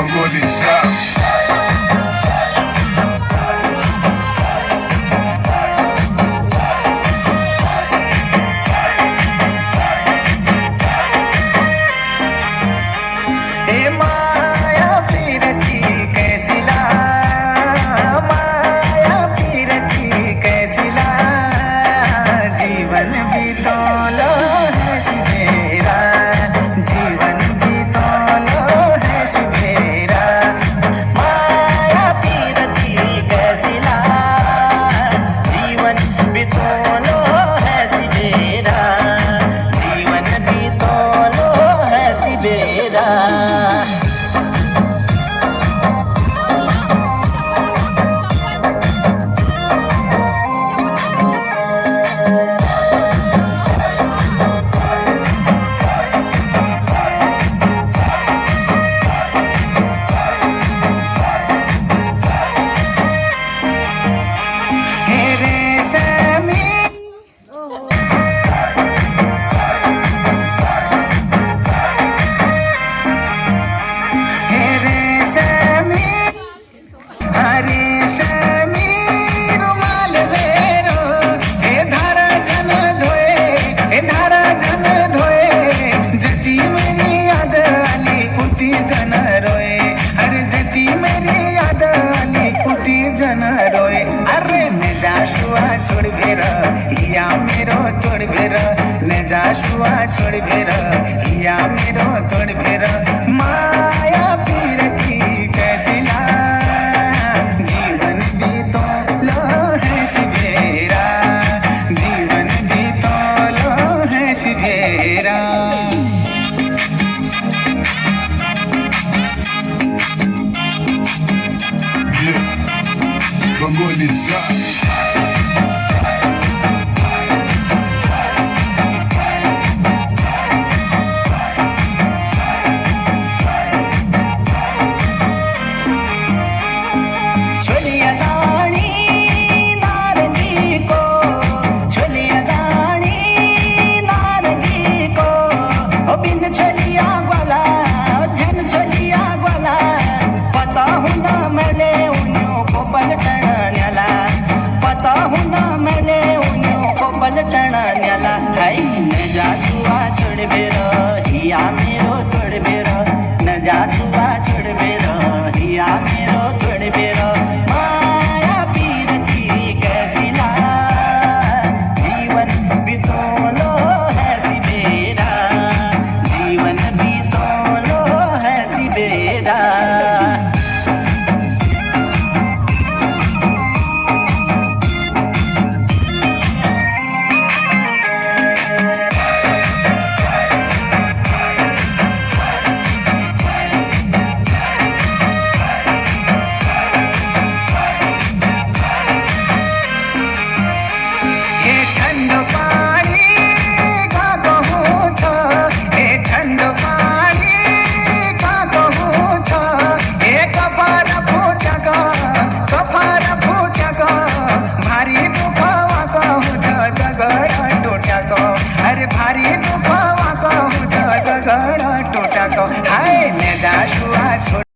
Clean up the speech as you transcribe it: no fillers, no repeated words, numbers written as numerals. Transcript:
Congolese sound. छोड़ भेर हिया मेरो तोड़ भेर ने जाशुआ छोड़ भेर हिया मेरो तोड़ भेर माया पीर की कैसिला जीवन बीतो लो है शिवेरा जीवन बीतो लो है शिवेरा Congolese sound. पलटण्याला हाय न जासुआ छोड़ बेरो हिया मेरो तोड़ बेरो न जासु